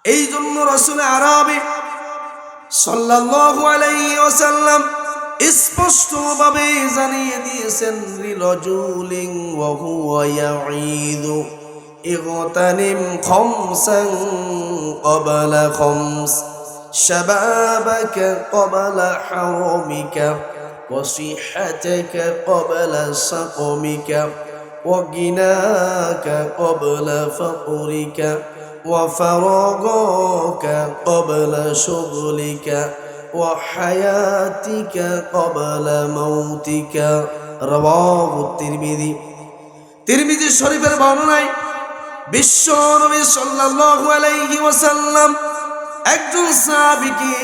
এই জন্য রাসূল আরবি সাল্লাল্লাহু আলাইহি ওয়াসাল্লাম স্পষ্টভাবে জানিয়ে দিয়েছেন, লিরাজুলিন ওয়া হুয়া ইয়াঈদু ইগতানিম খামসান ক্বাবলা খামস শাবাবাকা ক্বাবলা হারামিকা ওয়া সিহহাতাকা ক্বাবলা সাকমিকা ওয়া গিনাকা ক্বাবলা ফাকরিকা ওয়া ফারাগাকা ক্বাবলা শুগলিকা ওয়া হায়াতিকা ক্বাবলা মাউতিকা। রাওয়াহু তিরমিজি শরীফের বর্ণনায় বিশ্ব নবী সাল্লাল্লাহু আলাইহি ওয়াসাল্লাম একজন সাহাবীকে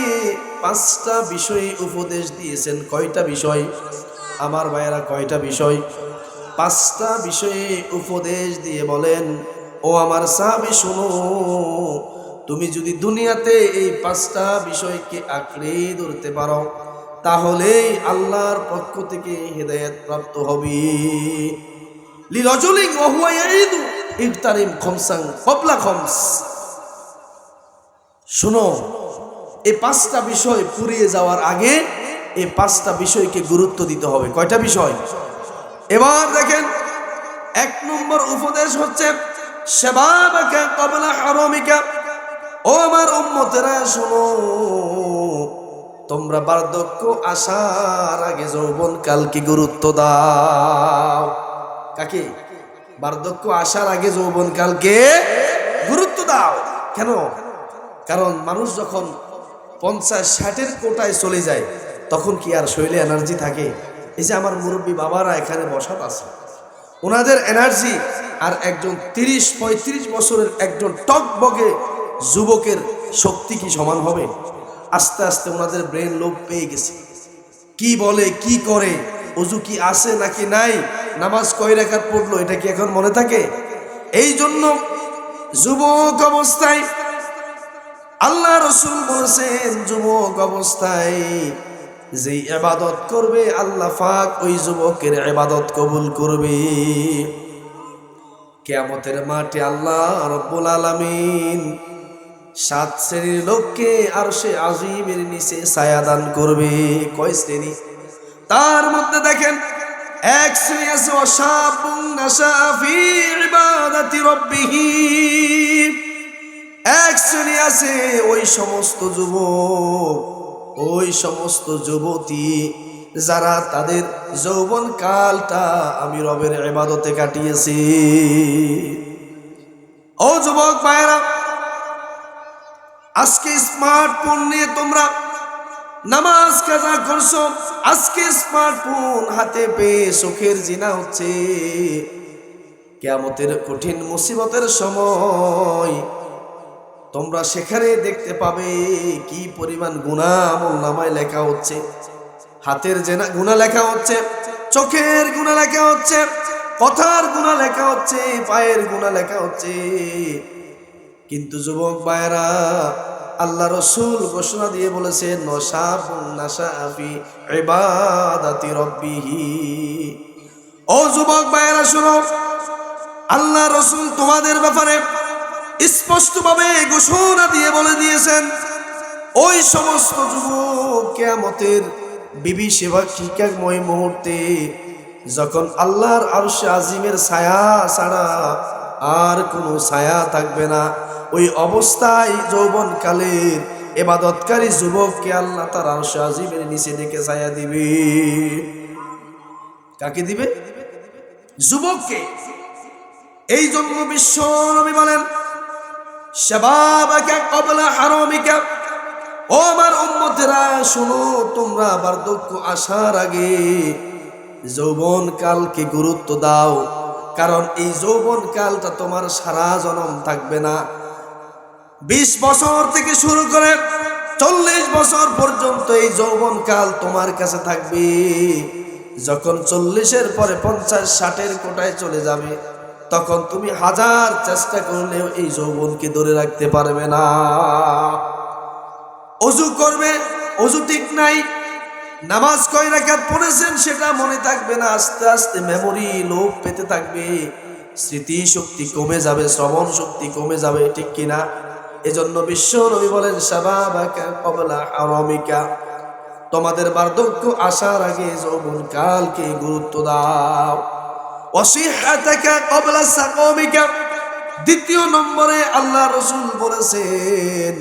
5টা বিষয়ে উপদেশ দিয়েছেন। কয়টা বিষয় আমার ভাইয়েরা? কয়টা বিষয়? 5টা বিষয়ে উপদেশ দিয়ে বলেন, ও আমার সাহাবী শোনো, তুমি যদি দুনিয়াতে এই 5টা বিষয়কে আঁকড়ে ধরতে পারো তাহলে আল্লাহর পক্ষ থেকে হেদায়েত প্রাপ্ত হবে। লিরাজুলিন ওয়া হুয়া ইয়াঈদু ইগতানিম খামসান ক্বাবলা খামস। শোনো, এই 5টা বিষয় পুরিয়ে যাওয়ার আগে এই 5টা বিষয়কে গুরুত্ব দিতে হবে। কয়টা বিষয়? এবার দেখেন, 1 নম্বর উপদেশ হচ্ছে শাবাবাকা ক্বাবলা হারামিকা। ও আমার উম্মতেরা শোনো, তোমরা বার্ধক্য আসার আগে যৌবন কালকে গুরুত্ব দাও। কাকে? বার্ধক্য আসার আগে যৌবন কালকে গুরুত্ব দাও। কেন? কারণ মানুষ যখন 50-60-এর কোটায় চলে যায় তখন কি আর শরীরে এনার্জি থাকে? এই যে আমার মুরব্বী বাবারা এখানে বসা আছে, ওনাদের এনার্জি আর একজন 30-35 বছরের একজন টকবগে যুবকের শক্তি কি সমান হবে? আস্তে আস্তে ওনাদের ব্রেন লোপ পেয়ে গেছে। কি বলে, কি করে, ওযু কি আছে নাকি নাই, নামাজ কয় রাকাত পড়লো, এটা কি এখন মনে থাকে? এই জন্য যুবক অবস্থায় আল্লাহ রাসূল বলেছেন, যুবক অবস্থায় যে ইবাদত করবে আল্লাহ পাক ওই যুবকের ইবাদত কবুল করবে। কিয়ামতের মাঠে আল্লাহ রাব্বুল আলামিন 7 শ্রেণীর লোককে আরশে আজিমের নিচে ছায়া দান করবে। কয় শ্রেণী? তার মধ্যে দেখেন, 1 শ্রেণী আছে ওয়াশাবুন নাশা ফি ইবাদাতি রাব্বিহি। 1 শ্রেণী আছে ওই সমস্ত যুবক, ওই সমস্ত যুবতী যারা তাদের যৌবন কালটা আমি রবের ইবাদতে কাটিয়েছি। ও যুবক ভাইরা, আজকে স্মার্টফোন নিয়ে তোমরা নামাজ কাজা করছো, আজকে স্মার্টফোন হাতে পেয়ে চোখের জিনা হচ্ছে। কিয়ামতের কঠিন মুসিবতের সময় তোমরা সেখানে দেখতে পাবে কি পরিমাণ গুনাহ আমলনামায় লেখা হচ্ছে। হাতের গুনাহ লেখা হচ্ছে, চোখের গুনাহ লেখা হচ্ছে, কথার গুনাহ লেখা হচ্ছে, পায়ের গুনাহ লেখা হচ্ছে। কিন্তু যুবক ভাইরা, আল্লাহ রাসূল ঘোষণা দিয়ে বলেছেন, ওয়াশাবুন নাশা ফি ইবাদাতি রাব্বিহি। ও যুবক ভাইরা শুনো, আল্লাহ রাসূল তোমাদের ব্যাপারে স্পষ্টভাবে ঘোষণা দিয়ে বলে দিয়েছেন, ওই সমস্ত যুবক কিয়ামতের বিভীষিকাময় মুহূর্তে যখন আল্লাহর আরশে আজিমের ছায়া ছাড়া আর কোনো ছায়া থাকবে না, ওই অবস্থায় যৌবনকালের ইবাদতকারী যুবককে আল্লাহ তার আরশে আজিমের নিচে ডেকে ছায়া দিবে। কাকে দিবে? যুবককে। এই জন্য বিশ্ব নবী বলেন, শাবাবাকা ক্বাবলা হারামিকা। ও আমার উম্মতেরা শোনো, তোমরা বার্ধক্য আসার আগে যৌবন কালকে গুরুত্ব দাও। কারণ এই যৌবন কালটা তোমার সারা জনম থাকবে না। 20 বছর থেকে শুরু করে 40 বছর পর্যন্ত এই যৌবন কাল তোমার কাছে থাকবে। যখন 40-এর পরে 50-60-এর কোটায় চলে যাবে, তখন তুমি হাজার চেষ্টা করলেও এই যৌবনকে ধরে রাখতে পারবে না। ওযু করবে, ওযু ঠিক নাই, নামাজ কয় রাকাত পড়েছেন সেটা মনে থাকবে না, আস্তে আস্তে মেমোরি লোপ পেতে থাকবে, স্মৃতি শক্তি কমে যাবে, শ্রবণ শক্তি কমে যাবে, ঠিক কিনা? এজন্য বিশ্ব নবী বলেন শাবাবাকা ক্বাবলা হারামিকা, তোমাদের বার্ধক্য আসার আগে যৌবনকালকে গুরুত্ব দাও। ওয়াসিহাতাকা ক্বাবলা সাকামিকা, দ্বিতীয় নম্বরে আল্লাহ রাসূল বলেছেন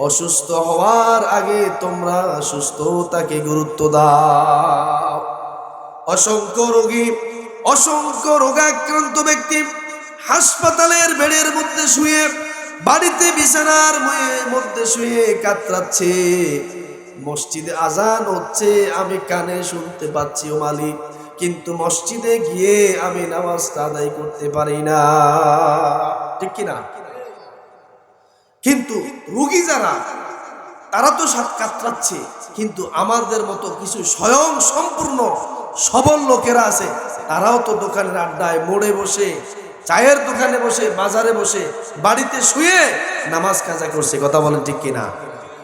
অসুস্থ হওয়ার আগে তোমরা সুস্থতাকে গুরুত্ব দাও। অসংখ্য রোগাক্রান্ত ব্যক্তি হাসপাতালের বেডের মধ্যে শুয়ে, বাড়িতে বিছানার মধ্যে শুয়ে কাতরাচ্ছে। মসজিদে আজান হচ্ছে, আমি কানে শুনতে পাচ্ছি ও মালিক, কিন্তু মসজিদে গিয়ে আমি নামাজটা আদায় করতে পারি না, ঠিক কিনা? কিন্তু রোগী যারা, তারা তো সাত কাতরাচ্ছে, কিন্তু আমাদের মতো কিছু স্বয়ং সম্পূর্ণ সবল লোকেরা আছে, তারাও তো দোকানের আড্ডায়, মোড়ে বসে, চায়ের দোকানে বসে, বাজারে বসে, বাড়িতে শুয়ে নামাজ কাজা করছে। কথা বলেন ঠিক কিনা?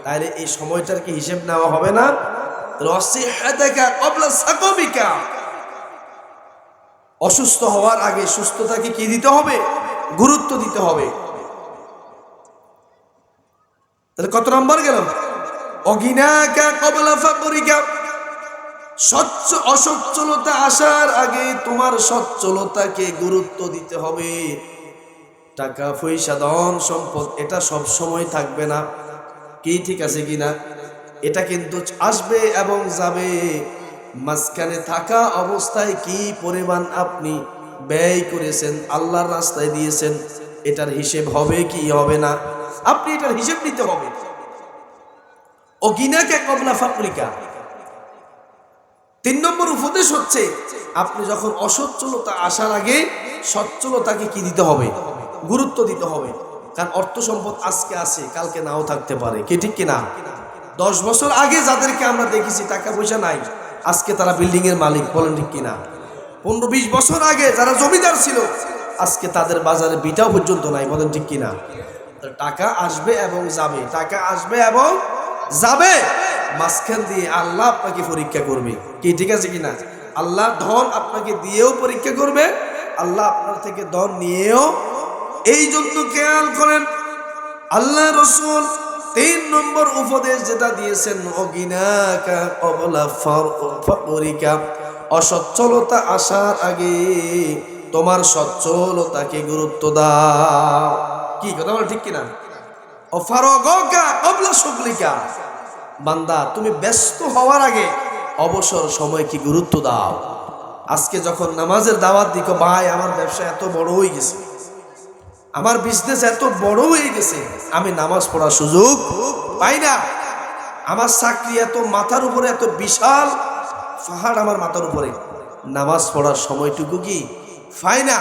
তাহলে এই সময়টার কি হিসেব নেওয়া হবে না? অসুস্থ হওয়ার আগে সুস্থতাকে কি দিতে হবে? গুরুত্ব দিতে হবে। তাহলে কত নম্বর গেল? অগিনাকা ক্বাবলা ফাকরিকা, অসচ্ছলতা আসার আগে তোমার সচ্ছলতাকে গুরুত্ব দিতে হবে। টাকা পয়সা ধন সম্পদ এটা সব সময় থাকবে না, কি ঠিক আছে কিনা? এটা কিন্তু আসবে এবং যাবে। মাঝখানে থাকা অবস্থায় কি পরিমাণ আপনি ব্যয় করেছেন, আল্লাহর রাস্তায় দিয়েছেন, এটার হিসেব হবে কি হবে না, আপনি এটার হিসেব নিতে হবে। ও গিনাকে ক্বাবলা ফাকরিকা, 3 নম্বর উপদেশ হচ্ছে আপনি যখন অসচ্ছলতা আসার আগে সচ্ছলতাকে কি দিতে হবে? গুরুত্ব দিতে হবে। কারণ অর্থ সম্পদ আজকে আছে, কালকে নাও থাকতে পারে, কি ঠিক কিনা? 10 বছর আগে যাদেরকে আমরা দেখেছি টাকা পয়সা নাই, আজকে তারা বিল্ডিং এর মালিক, বলেন ঠিক কিনা? 15-20 বছর আগে যারা জমিদার ছিল, আজকে তাদের বাজারে বিটাও পর্যন্ত নাই, বলেন ঠিক কিনা? টাকা আসবে এবং যাবে, টাকা আসবে এবং যাবে। মাঝখান দিয়ে আল্লাহ আপনাকে পরীক্ষা করবে, কি ঠিক আছে কিনা? আল্লাহ ধন আপনাকে দিয়েও পরীক্ষা করবে, আল্লাহ আপনার থেকে ধন নিয়েও। এই জন্য খেয়াল করেন আল্লাহ রাসূল 3 নম্বর উপদেশ যেটা দিয়েছেন, অগিনাকা ক্বাবলা ফাকরিকা, অসচ্ছলতা আসার আগে তোমার সচ্ছলতাকে গুরুত্ব দাও। কি কথা বল ঠিক কিনা? অফারগকা ক্বাবলা শুগলিকা, বান্দা তুমি ব্যস্ত হওয়ার আগে অবসর সময় কি গুরুত্ব দাও। আজকে যখন নামাজের দাওয়াত দিকো, ভাই আমার ব্যবসা এত বড় হয়ে গেছে, আমার বিজনেস এত বড় হয়ে গেছে, আমি নামাজ পড়ার সুযোগ পাই না, আমার চাকরি এত মাথার উপরে, এত বিশাল পাহাড় আমার মাথার উপরে, নামাজ পড়ার সময়টুকু কি পাই না।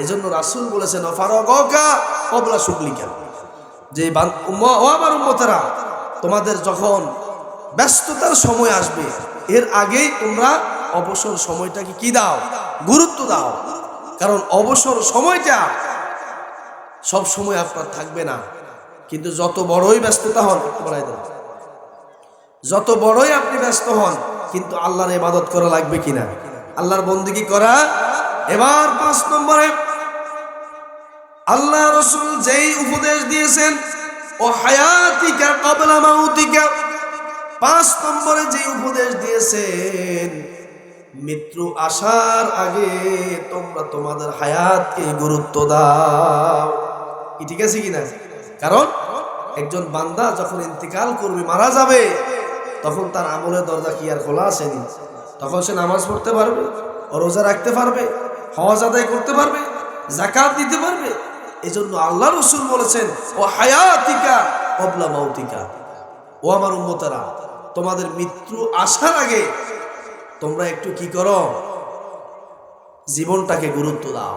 এজন্য রাসূল বলেছেন অফারগকা ক্বাবলা শুগলিকা, যে ও আমার উম্মতেরা, তোমাদের যখন ব্যস্ততার সময় আসবে এর আগেই তোমরা অবসর সময়টাকে কি দাও? গুরুত্ব দাও। কারণ অবসর সময়টা সব সময় আপনার থাকবে না। কিন্তু যত বড়ই ব্যস্ততা হন, যত বড়ই আপনি ব্যস্ত হন, কিন্তু আল্লাহর ইবাদত করা লাগবে কিনা, আল্লাহর বন্দেগী করা। এবার 5 নম্বরে আল্লাহ রাসূল যেই উপদেশ দিয়েছেন, ও হায়াতিকা ক্বাবলা মাউতিকা, 5 নম্বরে যে উপদেশ দিয়েছেন, মৃত্যু আসার আগে তোমরা তোমাদের হায়াতকে গুরুত্ব দাও, কি ঠিক আছে কিনা? কারণ একজন বান্দা যখন ইন্তেকাল করবে, মারা যাবে, তখন তার আমলের দরজা কি আর খোলা আসেনি? তখন সে নামাজ পড়তে পারবে, রোজা রাখতে পারবে, হজ আদায় করতে পারবে, যাকাত দিতে পারবে। এজন্য আল্লাহ রাসূল বলেছেন ও হায়াতিকা ক্বাবলা মাউতিকা, ও আমার উম্মতেরা, তোমাদের মৃত্যু আসার আগে তোমরা একটু কি করো? জীবনটাকে গুরুত্ব দাও।